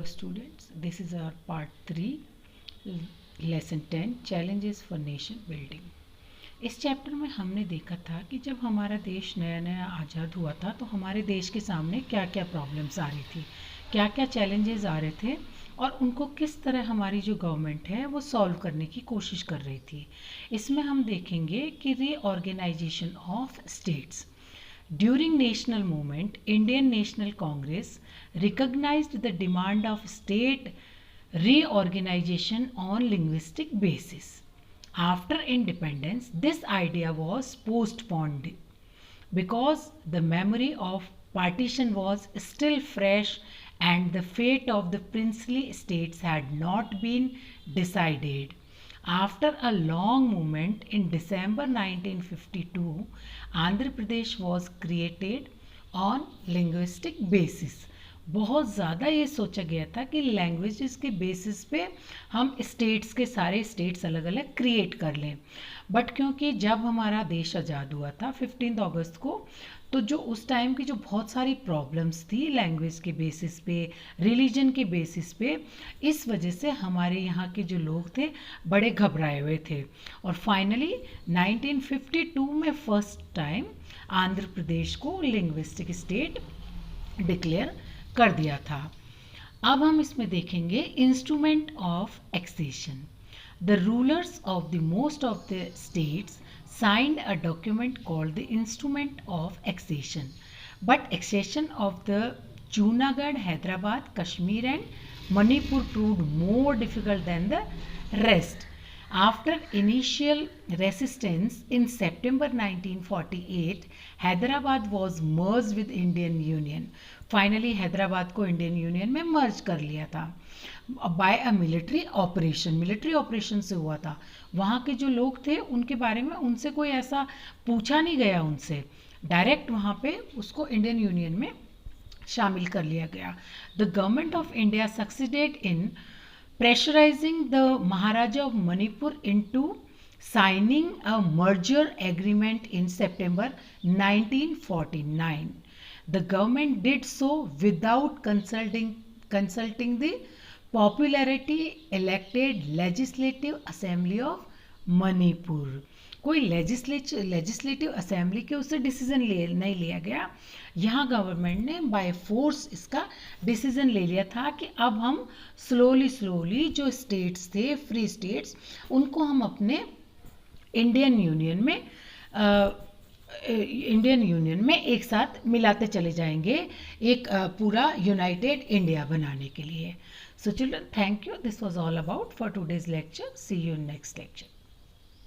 Students, this is our part 3 lesson 10 challenges for nation building। इस chapter में हमने देखा था कि जब हमारा देश नया नया आज़ाद हुआ था तो हमारे देश के सामने क्या क्या प्रॉब्लम्स आ रही थी, क्या क्या चैलेंजेस आ रहे थे और उनको किस तरह हमारी जो गवर्नमेंट है वो सॉल्व करने की कोशिश कर रही थी। इसमें हम देखेंगे कि reorganisation of states. During national movement, Indian National Congress recognized the demand of state reorganization on linguistic basis. After independence, this idea was postponed because the memory of partition was still fresh and the fate of the princely states had not been decided. After a long movement, in December 1952, Andhra Pradesh was created on linguistic basis. बहुत ज़्यादा ये सोचा गया था कि languages के basis पे हम स्टेट्स के सारे स्टेट्स अलग अलग क्रिएट कर लें। बट क्योंकि जब हमारा देश आज़ाद हुआ था 15 अगस्त को, तो जो उस टाइम की जो बहुत सारी प्रॉब्लम्स थी लैंग्वेज के बेसिस पे, रिलीजन के बेसिस पे, इस वजह से हमारे यहाँ के जो लोग थे बड़े घबराए हुए थे। और फाइनली 1952 में फर्स्ट टाइम आंध्र प्रदेश को लिंग्विस्टिक स्टेट डिक्लेयर कर दिया था। अब हम इसमें देखेंगे instrument of accession. The rulers of the most of the states signed a document called the Instrument of Accession. But accession of the Junagadh, Hyderabad, Kashmir and Manipur proved more difficult than the rest. After initial resistance in September 1948, Hyderabad was merged with Indian Union. Finally, Hyderabad को Indian Union में merge कर लिया था by a military operation. Military operation से हुआ था। वहाँ के जो लोग थे उनके बारे में उनसे कोई ऐसा पूछा नहीं गया, उनसे डायरेक्ट वहाँ पे उसको इंडियन यूनियन में शामिल कर लिया गया। The government of India succeeded in pressurizing the Maharaja of Manipur into signing a merger agreement in September 1949. The government did so without consulting the popularity elected Legislative Assembly of Manipur. कोई legislative assembly के उससे decision नहीं लिया गया। यहाँ government ने by force इसका decision ले लिया था कि अब हम स्लोली जो स्टेट्स थे, फ्री स्टेट्स, उनको हम अपने इंडियन यूनियन में एक साथ मिलाते चले जाएंगे, एक पूरा यूनाइटेड इंडिया बनाने के लिए। So children, thank you. This was all about for today's lecture. See you in next lecture.